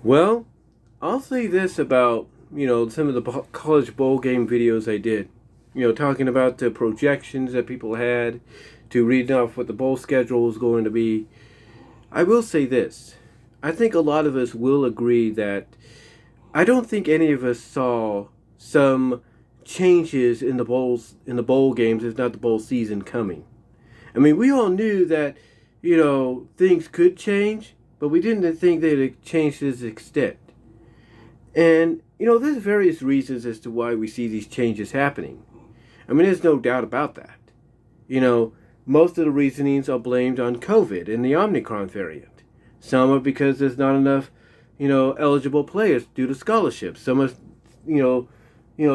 Well, I'll say this about, some of the college bowl game videos I did. Talking about the projections that people had to read off what the bowl schedule was going to be. I will say this. I think a lot of us will agree that I don't think any of us saw some changes in the bowl games, if not the bowl season coming. I mean, we all knew that, things could change, but we didn't think they'd change to this extent. And, there's various reasons as to why we see these changes happening. I mean, there's no doubt about that. You know, most of the reasonings are blamed on COVID and the omnicron variant. Some are because there's not enough, eligible players due to scholarships. Some are,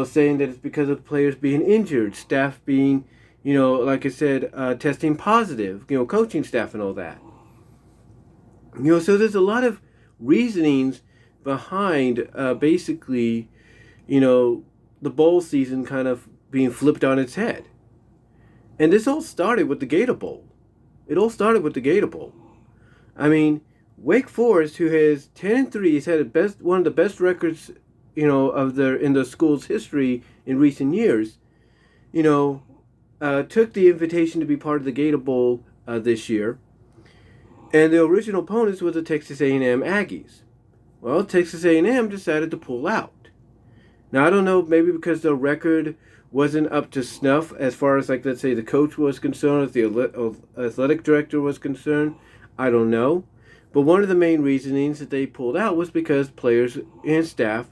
saying that it's because of players being injured, staff being, like I said, testing positive, coaching staff and all that. So there's a lot of reasonings behind basically, the bowl season kind of being flipped on its head. And this all started with the Gator Bowl. It all started with the Gator Bowl. I mean, Wake Forest, who has 10-3, has had one of the best records, in the school's history in recent years, took the invitation to be part of the Gator Bowl this year. And the original opponents were the Texas A&M Aggies. Well, Texas A&M decided to pull out. Now, I don't know, maybe because their record wasn't up to snuff as far as, like, let's say the coach was concerned, if the athletic director was concerned. I don't know. But one of the main reasonings that they pulled out was because players and staff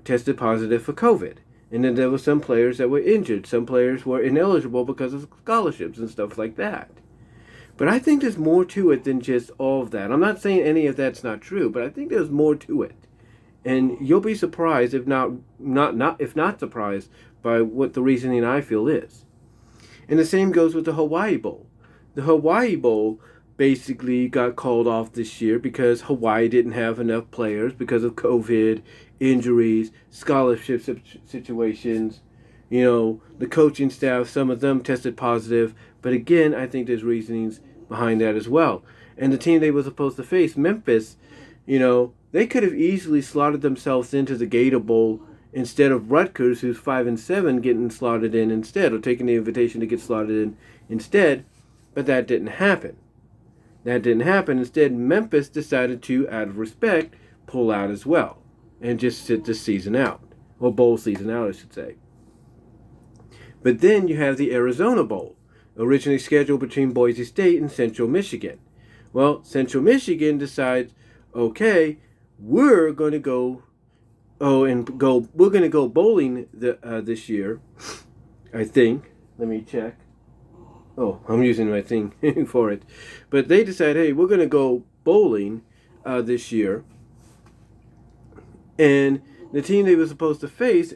tested positive for COVID. And then there were some players that were injured. Some players were ineligible because of scholarships and stuff like that. But I think there's more to it than just all of that. I'm not saying any of that's not true, but I think there's more to it. And you'll be surprised, if not surprised, by what the reasoning I feel is. And the same goes with the Hawaii Bowl. The Hawaii Bowl basically got called off this year because Hawaii didn't have enough players because of COVID, injuries, scholarship situations. The coaching staff, some of them tested positive. But again, I think there's reasonings behind that as well. And the team they were supposed to face, Memphis, they could have easily slotted themselves into the Gator Bowl instead of Rutgers, who's 5-7, getting slotted in instead, or taking the invitation to get slotted in instead. But that didn't happen. Instead, Memphis decided to, out of respect, pull out as well and just sit the season out, or bowl season out, I should say. But then you have the Arizona Bowl, originally scheduled between Boise State and Central Michigan. Well, Central Michigan decides, okay, we're going to go bowling this year, I think. Let me check. Oh, I'm using my thing for it. But they decide, hey, we're going to go bowling this year. And the team they were supposed to face,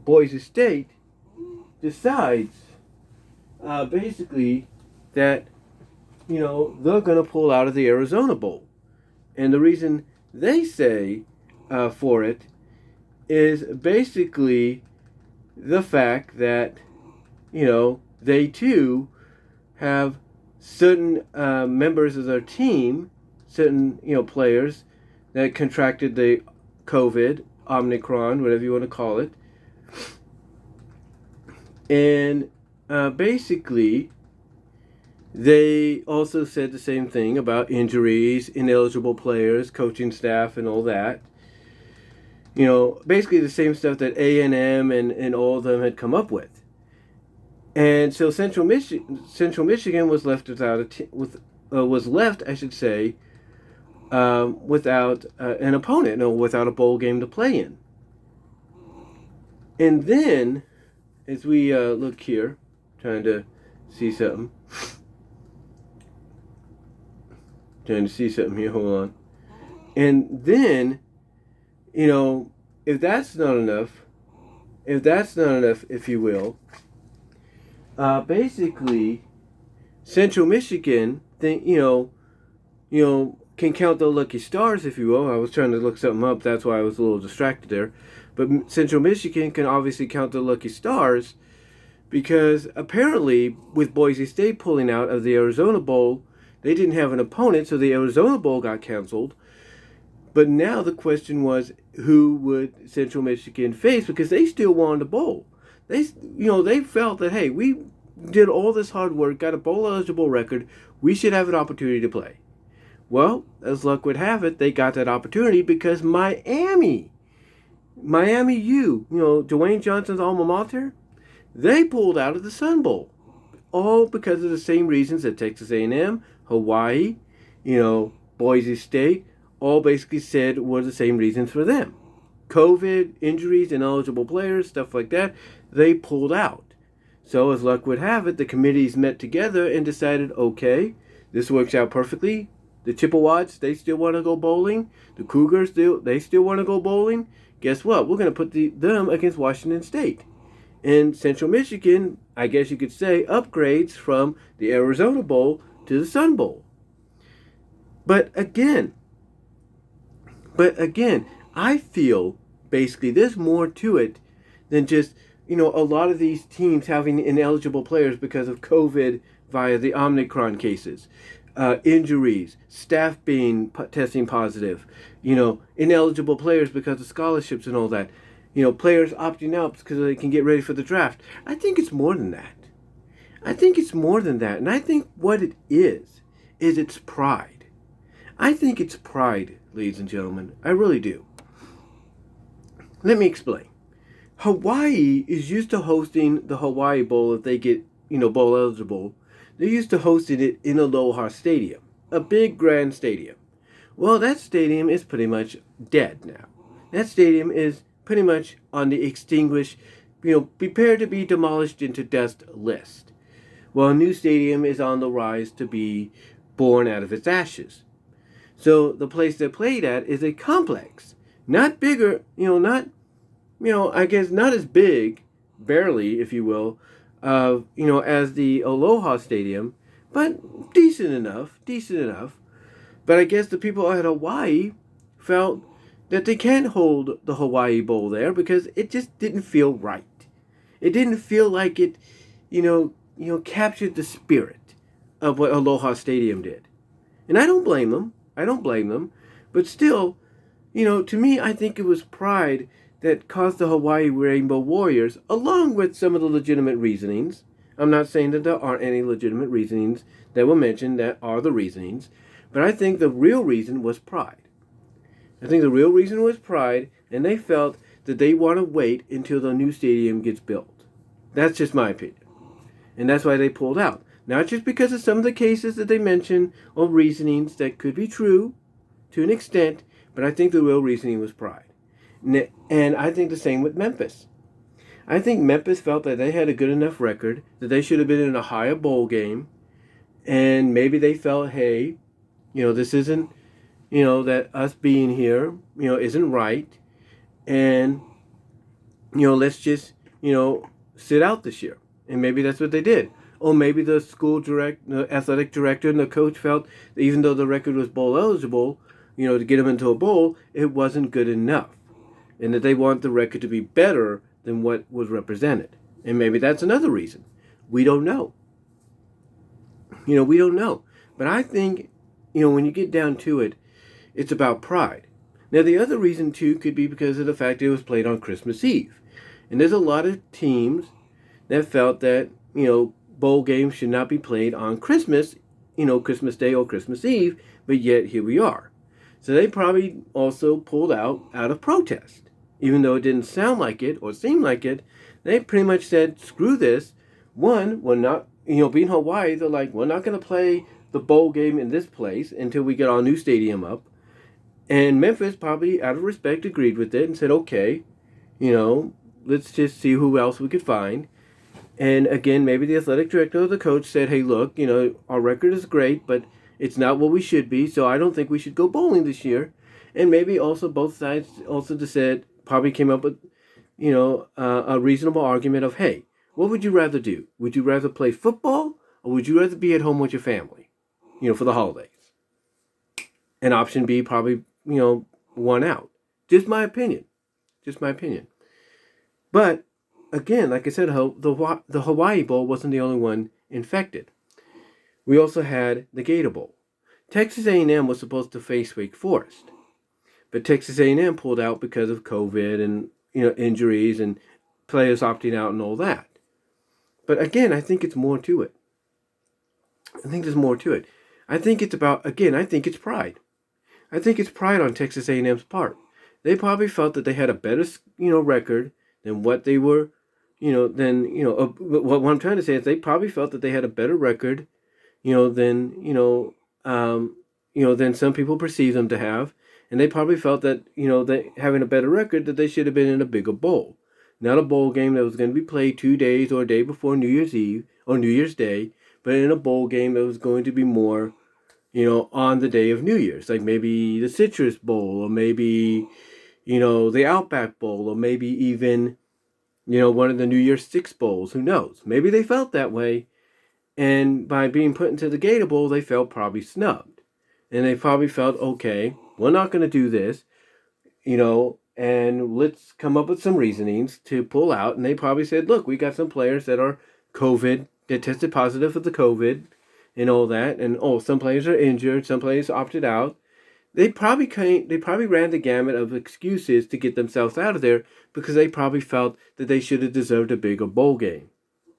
Boise State, decides basically that, they're going to pull out of the Arizona Bowl. And the reason they say for it is basically the fact that, they too have certain members of their team, certain, players that contracted the COVID, omnicron, whatever you want to call it. And basically, they also said the same thing about injuries, ineligible players, coaching staff, and all that. Basically the same stuff that A&M and all of them had come up with. And so Central Michigan was left without without an opponent, or without a bowl game to play in. And then, as we look here, trying to see something here, hold on. And then, if that's not enough, if you will, basically, Central Michigan, can count the lucky stars, if you will. I was trying to look something up, that's why I was a little distracted there. But Central Michigan can obviously count the lucky stars because apparently, with Boise State pulling out of the Arizona Bowl, They didn't have an opponent, so the Arizona Bowl got canceled. But now the question was, who would Central Michigan face? Because they still wanted a bowl. They felt that, hey, we did all this hard work, got a bowl eligible record. We should have an opportunity to play. Well, as luck would have it, they got that opportunity because Miami U, Dwayne Johnson's alma mater, they pulled out of the Sun Bowl, all because of the same reasons that Texas A&M, Hawaii, Boise State, all basically said were the same reasons for them. COVID, injuries, ineligible players, stuff like that, they pulled out. So as luck would have it, the committees met together and decided, okay, this works out perfectly. The Chippewas, they still want to go bowling. The Cougars, they still want to go bowling. Guess what? We're going to put them against Washington State. And Central Michigan, I guess you could say, upgrades from the Arizona Bowl to the Sun Bowl. But again, I feel basically there's more to it than just, a lot of these teams having ineligible players because of COVID via the omnicron cases, injuries, staff testing positive, ineligible players because of scholarships and all that, players opting out because they can get ready for the draft. I think it's more than that. And I think what it is it's pride. I think it's pride, ladies and gentlemen. I really do. Let me explain. Hawaii is used to hosting the Hawaii Bowl if they get, bowl eligible. They're used to hosting it in Aloha Stadium, a big grand stadium. Well, that stadium is pretty much dead now. That stadium is pretty much on the extinguished, prepared to be demolished into dust list. Well, a new stadium is on the rise to be born out of its ashes. So the place they played at is a complex. Not bigger, I guess not as big, barely, if you will, as the Aloha Stadium, but decent enough. But I guess the people at Hawaii felt that they can't hold the Hawaii Bowl there because it just didn't feel right. It didn't feel like it, captured the spirit of what Aloha Stadium did. And I don't blame them. But still, to me, I think it was pride that caused the Hawaii Rainbow Warriors, along with some of the legitimate reasonings. I'm not saying that there aren't any legitimate reasonings that were mentioned that are the reasonings, but I think the real reason was pride. And they felt that they want to wait until the new stadium gets built. That's just my opinion. And that's why they pulled out. Not just because of some of the cases that they mentioned or reasonings that could be true to an extent, but I think the real reasoning was pride. And I think the same with Memphis. I think Memphis felt that they had a good enough record that they should have been in a higher bowl game. And maybe they felt, hey, this isn't, that us being here, isn't right. And, let's just, sit out this year. And maybe that's what they did. Or maybe the the athletic director and the coach felt that even though the record was bowl eligible, to get them into a bowl, it wasn't good enough. And that they want the record to be better than what was represented. And maybe that's another reason. We don't know. We don't know. But I think, when you get down to it, it's about pride. Now, the other reason, too, could be because of the fact it was played on Christmas Eve. And there's a lot of teams that felt that, bowl games should not be played on Christmas, Christmas Day or Christmas Eve, but yet here we are. So they probably also pulled out of protest. Even though it didn't sound like it or seem like it, they pretty much said, screw this. One, we're not, being Hawaii, they're like, we're not going to play the bowl game in this place until we get our new stadium up. And Memphis probably, out of respect, agreed with it and said, okay, let's just see who else we could find. And again, maybe the athletic director or the coach said, hey, look, our record is great, but it's not what we should be, so I don't think we should go bowling this year. And maybe also both sides also probably came up with, a reasonable argument of, hey, what would you rather do? Would you rather play football or would you rather be at home with your family, for the holidays? And option B probably, won out. Just my opinion. But again, like I said, the Hawaii Bowl wasn't the only one infected. We also had the Gator Bowl. Texas A&M was supposed to face Wake Forest, but Texas A&M pulled out because of COVID and injuries and players opting out and all that. But again, I think it's more to it. I think there's more to it. I think it's about, again, I think it's pride. I think it's pride on Texas A&M's part. They probably felt that they had a better, record than what they were, what I'm trying to say is they probably felt that they had a better record, than, than some people perceive them to have. And they probably felt that, they having a better record, that they should have been in a bigger bowl. Not a bowl game that was going to be played 2 days or a day before New Year's Eve or New Year's Day, but in a bowl game that was going to be more, on the day of New Year's. Like maybe the Citrus Bowl or maybe, the Outback Bowl or maybe even, one of the New Year's Six Bowls. Who knows? Maybe they felt that way. And by being put into the Gator Bowl, they felt probably snubbed. And they probably felt, okay, we're not going to do this, and let's come up with some reasonings to pull out. And they probably said, look, we got some players that are COVID, that tested positive for the COVID and all that. And, some players are injured, some players opted out. They probably ran the gamut of excuses to get themselves out of there because they probably felt that they should have deserved a bigger bowl game.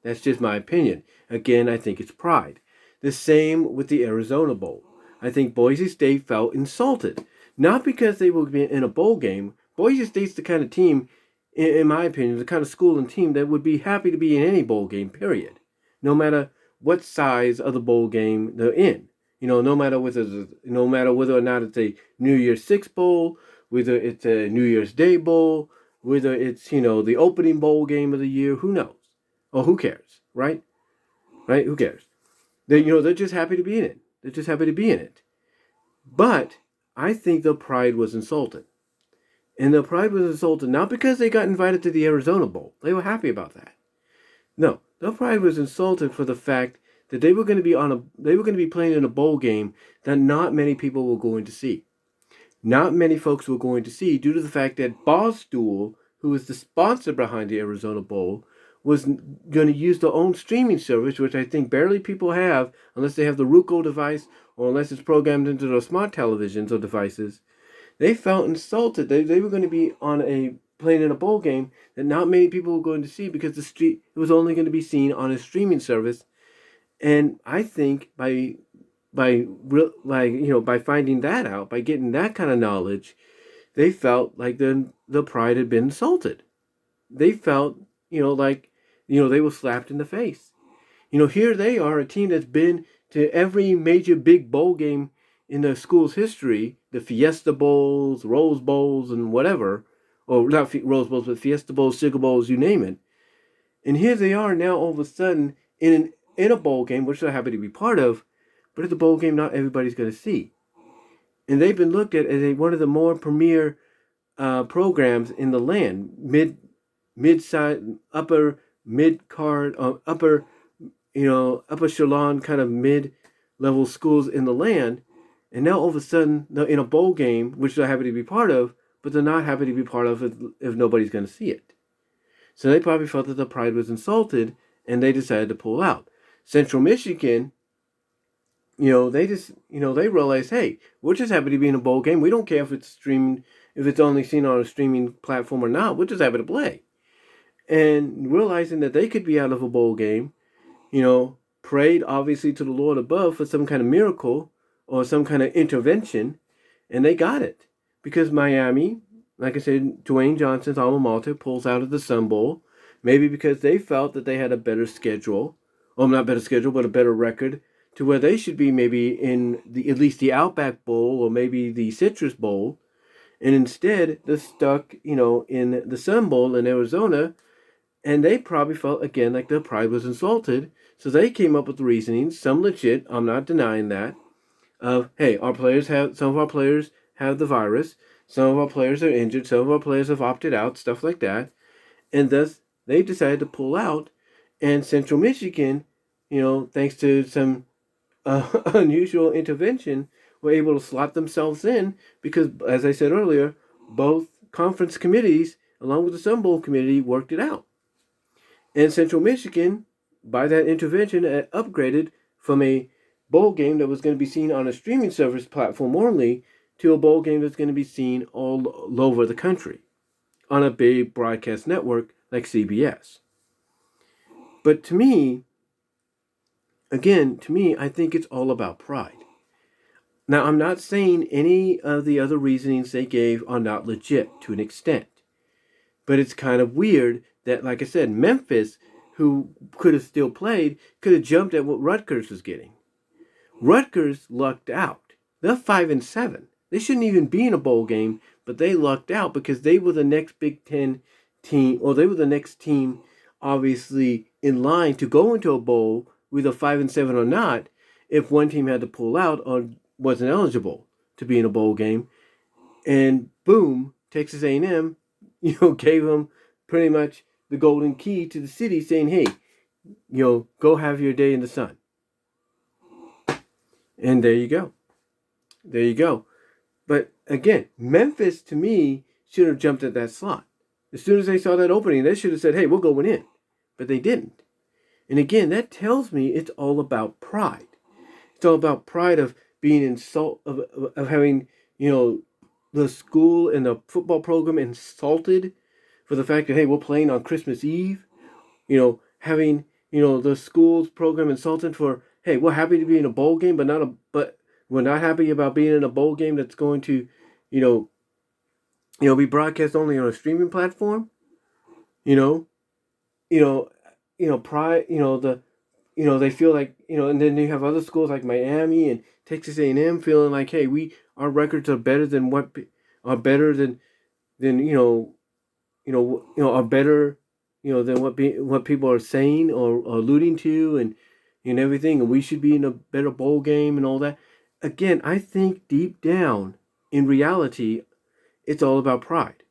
That's just my opinion. Again, I think it's pride. The same with the Arizona Bowl. I think Boise State felt insulted. Not because they were in a bowl game. Boise State's the kind of team, in my opinion, the kind of school and team that would be happy to be in any bowl game, period. No matter what size of the bowl game they're in. No matter whether or not it's a New Year's Six Bowl, whether it's a New Year's Day Bowl, whether it's, the opening bowl game of the year, who knows? Or who cares, right? Right? Who cares? They're just happy to be in it. They're just happy to be in it. But I think their pride was insulted. And their pride was insulted not because they got invited to the Arizona Bowl. They were happy about that. No, their pride was insulted for the fact that they were going to be playing in a bowl game that not many people were going to see. Not many folks were going to see due to the fact that Barstool, who is the sponsor behind the Arizona Bowl, was going to use their own streaming service, which I think barely people have unless they have the Roku device or unless it's programmed into their smart televisions or devices. They felt insulted. They were going to be playing in a bowl game that not many people were going to see because it was only going to be seen on a streaming service. And I think by finding that out, by getting that kind of knowledge, they felt like the pride had been insulted. They felt, they were slapped in the face. Here they are, a team that's been to every major big bowl game in the school's history, the Fiesta Bowls, Rose Bowls, and whatever, or not Rose Bowls, but Fiesta Bowls, Sugar Bowls, you name it. And here they are now all of a sudden in a bowl game, which they're happy to be part of, but it's a bowl game not everybody's going to see. And they've been looked at as one of the more premier programs in the land, mid-size, upper mid-card, upper echelon kind of mid-level schools in the land. And now all of a sudden they're in a bowl game, which they're happy to be part of, but they're not happy to be part of it if nobody's going to see it. So they probably felt that their pride was insulted, and they decided to pull out. Central Michigan, they realized, hey, we're just happy to be in a bowl game. We don't care if it's streamed, if it's only seen on a streaming platform or not. We're just happy to play. And realizing that they could be out of a bowl game, prayed obviously to the Lord above for some kind of miracle or some kind of intervention, and they got it. Because Miami, like I said, Dwayne Johnson's alma mater, pulls out of the Sun Bowl, maybe because they felt that they had a better schedule, or not better schedule, but a better record, to where they should be maybe in at least the Outback Bowl or maybe the Citrus Bowl, and instead they're stuck, in the Sun Bowl in Arizona, and they probably felt again like their pride was insulted. So they came up with reasonings, some legit, I'm not denying that, of hey, some of our players have the virus, some of our players are injured, some of our players have opted out, stuff like that, and thus they decided to pull out. And Central Michigan, thanks to some unusual intervention, were able to slot themselves in because, as I said earlier, both conference committees, along with the Sun Bowl committee, worked it out. And Central Michigan, by that intervention, upgraded from a bowl game that was going to be seen on a streaming service platform only to a bowl game that's going to be seen all over the country on a big broadcast network like CBS. But to me, I think it's all about pride. Now, I'm not saying any of the other reasonings they gave are not legit to an extent. But it's kind of weird that, like I said, Memphis, who could have still played, could have jumped at what Rutgers was getting. Rutgers lucked out. They're 5-7. They shouldn't even be in a bowl game, but they lucked out because they were the next Big Ten team, or they were the next team, obviously, in line to go into a bowl, whether 5-7 or not, if one team had to pull out or wasn't eligible to be in a bowl game. And boom, Texas A&M, gave them pretty much the golden key to the city, saying, hey, go have your day in the sun. And there you go. There you go. But again, Memphis, to me, should have jumped at that slot. As soon as they saw that opening, they should have said, hey, we're going in. But they didn't. And again, that tells me it's all about pride. It's all about pride of being of having, the school and the football program insulted for the fact that, hey, we're playing on Christmas Eve. Having, the school's program insulted for, hey, we're happy to be in a bowl game, but we're not happy about being in a bowl game that's going to, be broadcast only on a streaming platform. Pride, they feel like, and then you have other schools like Miami and Texas A&M feeling like, hey, our records are better than are better than what people are saying or alluding to and everything, and we should be in a better bowl game and all that. Again, I think deep down in reality, it's all about pride.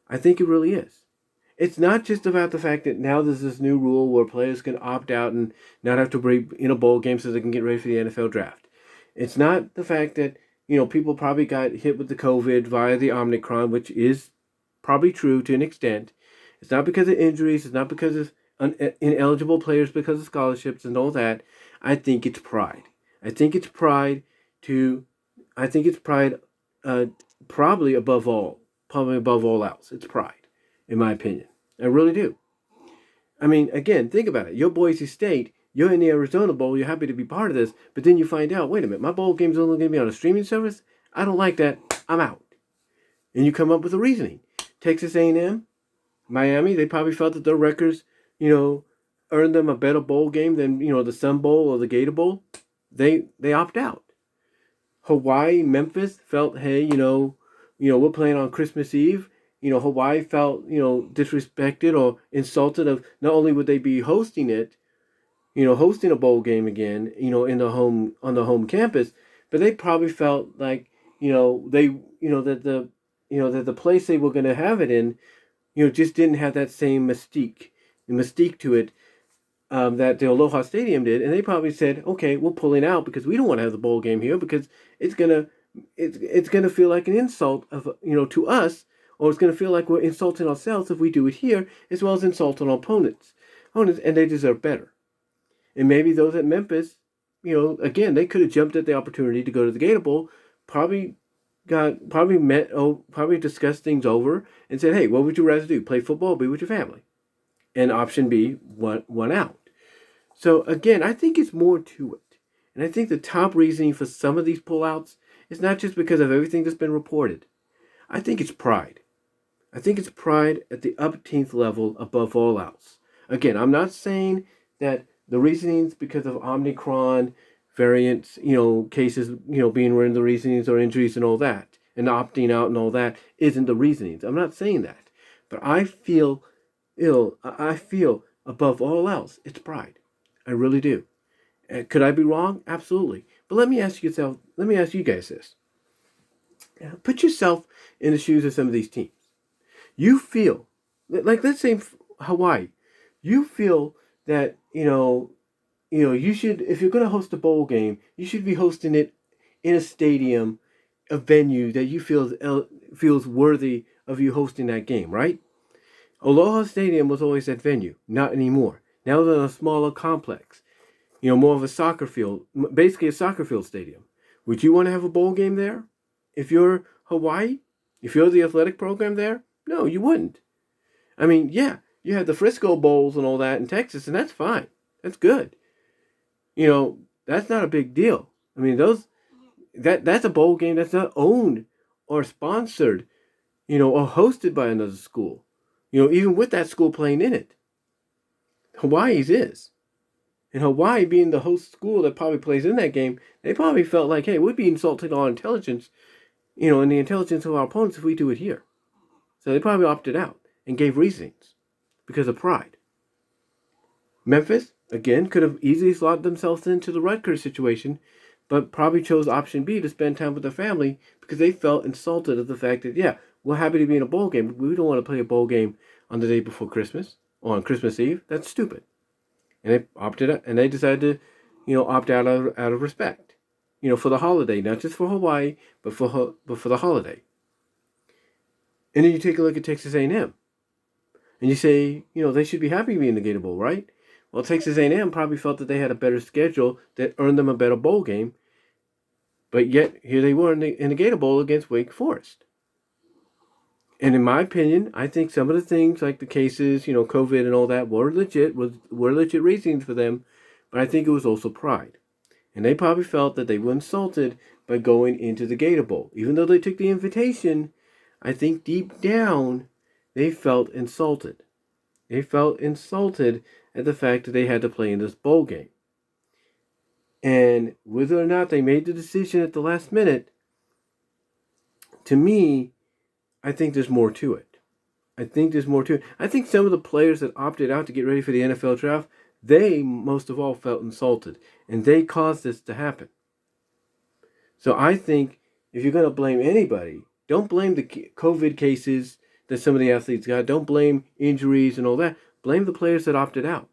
I think it really is. It's not just about the fact that now there's this new rule where players can opt out and not have to be in a bowl game so they can get ready for the NFL draft. It's not the fact that, people probably got hit with the COVID via the omnicron, which is probably true to an extent. It's not because of injuries. It's not because of ineligible players because of scholarships and all that. I think it's pride. I think it's pride probably above all else. It's pride, in my opinion. I really do. I mean, again, think about it. You're Boise State. You're in the Arizona Bowl. You're happy to be part of this. But then you find out, wait a minute, my bowl game's only going to be on a streaming service? I don't like that. I'm out. And you come up with a reasoning. Texas A&M, Miami, they probably felt that their records, earned them a better bowl game than, the Sun Bowl or the Gator Bowl. They opt out. Hawaii, Memphis felt, hey, we're playing on Christmas Eve. Hawaii felt, disrespected or insulted of not only would they be hosting it, hosting a bowl game again, on the home campus, but they probably felt like, that the place they were going to have it in, just didn't have that same mystique to it that the Aloha Stadium did, and they probably said, okay, we're pulling out because we don't want to have the bowl game here because it's gonna feel like an insult of to us, or it's gonna feel like we're insulting ourselves if we do it here, as well as insulting our opponents, and they deserve better. And maybe those at Memphis, again, they could have jumped at the opportunity to go to the Gator Bowl, probably discussed things over and said, hey, what would you rather do? Play football or be with your family? And option B, one out. So again, I think it's more to it. And I think the top reasoning for some of these pullouts is not just because of everything that's been reported. I think it's pride. I think it's pride at the upteenth level above all else. Again, I'm not saying that the reasonings because of Omicron variants, cases, being one of the reasonings or injuries and all that, and opting out and all that isn't the reasonings. I'm not saying that. But I feel above all else, it's pride. I really do. Could I be wrong? Absolutely. But let me ask you guys this. Put yourself in the shoes of some of these teams. You feel, like let's say Hawaii, you feel that, you should, if you're going to host a bowl game, you should be hosting it in a stadium, a venue that you feels worthy of you hosting that game, right? Aloha Stadium was always that venue, not anymore. Now they're in a smaller complex. More of a soccer field, basically a soccer field stadium. Would you want to have a bowl game there? If you're Hawaii, if you're the athletic program there, no, you wouldn't. I mean, yeah, you have the Frisco Bowls and all that in Texas, and that's fine. That's good. That's not a big deal. I mean, that's a bowl game that's not owned or sponsored, or hosted by another school. Even with that school playing in it. Hawaii's is. And Hawaii being the host school that probably plays in that game, they probably felt like, hey, we'd be insulting our intelligence, and the intelligence of our opponents if we do it here. So they probably opted out and gave reasons because of pride. Memphis, again, could have easily slotted themselves into the Rutgers situation, but probably chose option B to spend time with their family because they felt insulted at the fact that, yeah, we're happy to be in a bowl game, but we don't want to play a bowl game on the day before Christmas or on Christmas Eve. That's stupid. And they opted out, and they decided to, opt out of respect, for the holiday, not just for Hawaii, but for the holiday. And then you take a look at Texas A&M, and you say, they should be happy to be in the Gator Bowl, right? Well, Texas A&M probably felt that they had a better schedule that earned them a better bowl game, but yet here they were in the Gator Bowl against Wake Forest. And in my opinion, I think some of the things like the cases, COVID and all that were legit reasons for them, but I think it was also pride. And they probably felt that they were insulted by going into the Gator Bowl. Even though they took the invitation, I think deep down, they felt insulted. They felt insulted at the fact that they had to play in this bowl game. And whether or not they made the decision at the last minute, to me, I think there's more to it. I think some of the players that opted out to get ready for the NFL draft, they most of all felt insulted. And they caused this to happen. So I think if you're going to blame anybody, don't blame the COVID cases that some of the athletes got. Don't blame injuries and all that. Blame the players that opted out.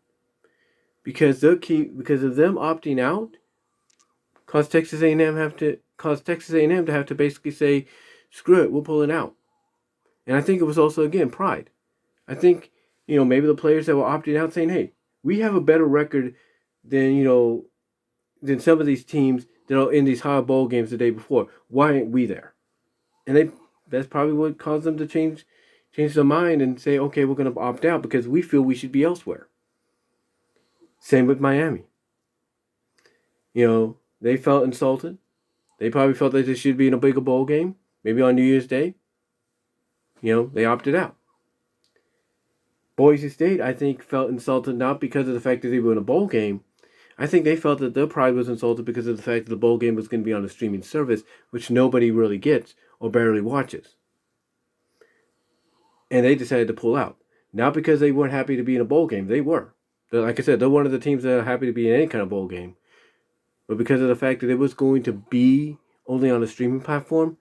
Because of them opting out, caused Texas A&M to have to basically say, screw it, we're pulling out. And I think it was also, again, pride. I think, maybe the players that were opting out saying, hey, we have a better record than some of these teams that are in these high bowl games the day before. Why aren't we there? And that's probably what caused them to change their mind and say, okay, we're going to opt out because we feel we should be elsewhere. Same with Miami. They felt insulted. They probably felt that they should be in a bigger bowl game, maybe on New Year's Day. They opted out. Boise State, I think, felt insulted not because of the fact that they were in a bowl game. I think they felt that their pride was insulted because of the fact that the bowl game was going to be on a streaming service, which nobody really gets or barely watches. And they decided to pull out. Not because they weren't happy to be in a bowl game. They were. Like I said, they're one of the teams that are happy to be in any kind of bowl game. But because of the fact that it was going to be only on a streaming platform,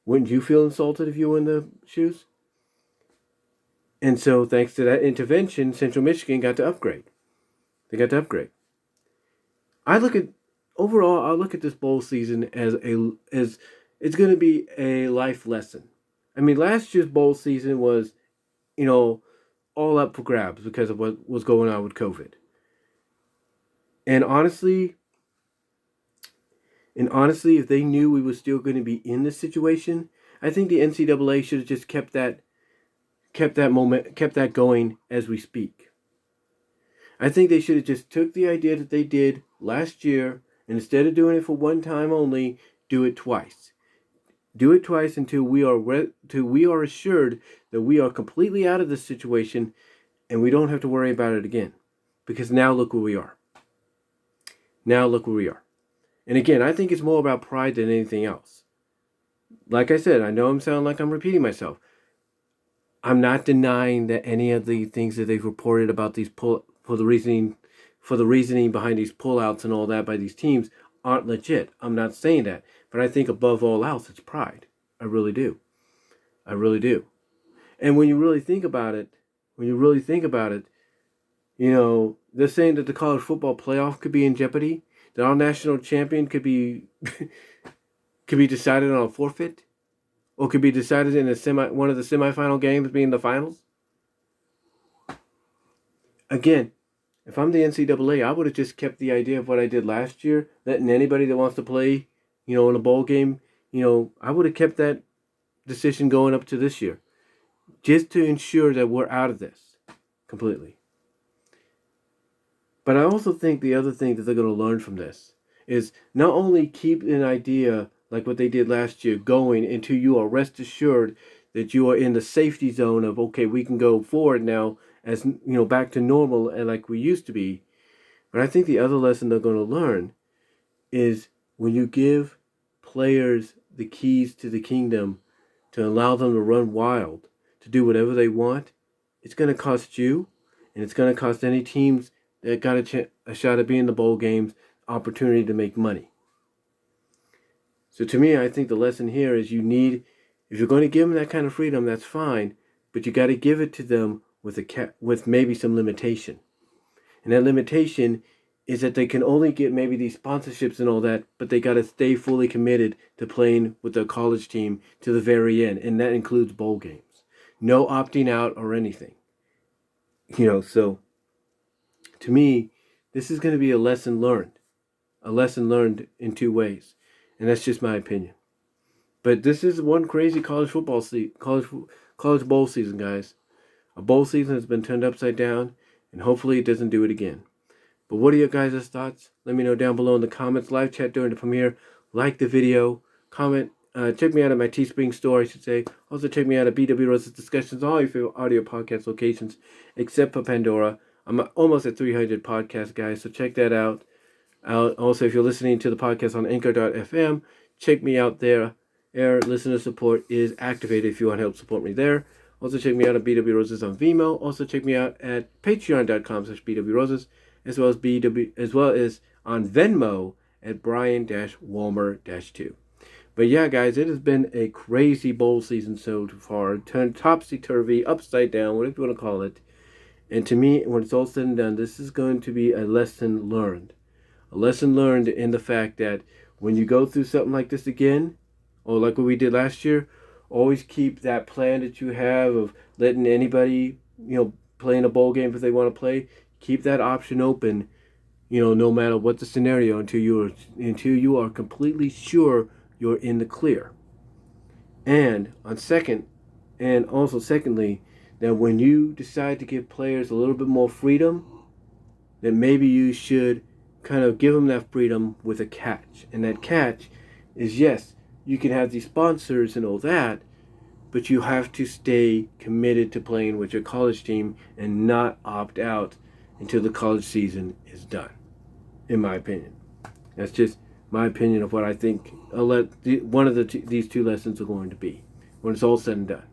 wouldn't you feel insulted if you were in the shoes? And so, thanks to that intervention, Central Michigan got to upgrade. They got to upgrade. I look at this bowl season as it's going to be a life lesson. I mean, last year's bowl season was, all up for grabs because of what was going on with COVID. And honestly, if they knew we were still going to be in this situation, I think the NCAA should have just kept that going as we speak. I think they should have just took the idea that they did last year, and instead of doing it for one time only, do it twice. Do it twice until we are assured that we are completely out of this situation, and we don't have to worry about it again. Because now look where we are. And again, I think it's more about pride than anything else. Like I said, I know I'm sounding like I'm repeating myself. I'm not denying that any of the things that they've reported about these for the reasoning behind these pullouts and all that by these teams aren't legit. I'm not saying that. But I think above all else, it's pride. I really do. And when you really think about it, they're saying that the college football playoff could be in jeopardy, that our national champion could be decided on a forfeit, or could be decided in one of the semifinal games being the finals. Again, if I'm the NCAA, I would have just kept the idea of what I did last year, letting anybody that wants to play, in a bowl game, I would have kept that decision going up to this year, just to ensure that we're out of this completely. But I also think the other thing that they're going to learn from this is not only keep an idea like what they did last year going until you are rest assured that you are in the safety zone of, okay, we can go forward now as, back to normal and like we used to be. But I think the other lesson they're going to learn is when you give players the keys to the kingdom to allow them to run wild, to do whatever they want, it's going to cost you, and it's going to cost any teams that got a shot at being in the bowl games, opportunity to make money. So to me, I think the lesson here is if you're going to give them that kind of freedom, that's fine, but you got to give it to them with maybe some limitation. And that limitation is that they can only get maybe these sponsorships and all that, but they got to stay fully committed to playing with their college team to the very end, and that includes bowl games. No opting out or anything. So to me, this is going to be a lesson learned in two ways, and that's just my opinion. But this is one crazy college bowl season, guys. A bowl season has been turned upside down, and hopefully it doesn't do it again. But what are your guys' thoughts? Let me know down below in the comments. Live chat during the premiere. Like the video. Comment. Check me out at my Teespring store, I should say. Also check me out at BW Rose's Discussions, all your favorite audio podcast locations, except for Pandora. I'm almost at 300 podcasts, guys, so check that out. Also, if you're listening to the podcast on Anchor.fm, check me out there. Listener support is activated if you want to help support me there. Also check me out at BW Roses on VENMO. Also check me out at patreon.com/BW Roses, as well as on Venmo at Brian-Walmer-2. But yeah, guys, it has been a crazy bowl season so far. Turned topsy-turvy, upside down, whatever you want to call it. And to me, when it's all said and done, this is going to be a lesson learned. A lesson learned in the fact that when you go through something like this again, or like what we did last year, always keep that plan that you have of letting anybody, play in a bowl game if they want to play. Keep that option open, no matter what the scenario, until you are completely sure you're in the clear. And secondly, that when you decide to give players a little bit more freedom, then maybe you should kind of give them that freedom with a catch. And that catch is, yes, you can have these sponsors and all that, but you have to stay committed to playing with your college team and not opt out until the college season is done, in my opinion. That's just my opinion of what I think one of these two lessons are going to be when it's all said and done.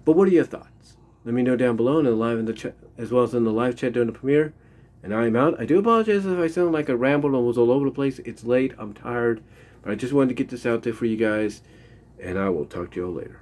But what are your thoughts? Let me know down below and live in the chat, as well as in the live chat during the premiere. And I'm out. I do apologize if I sound like I rambled and was all over the place. It's late. I'm tired. But I just wanted to get this out there for you guys. And I will talk to you all later.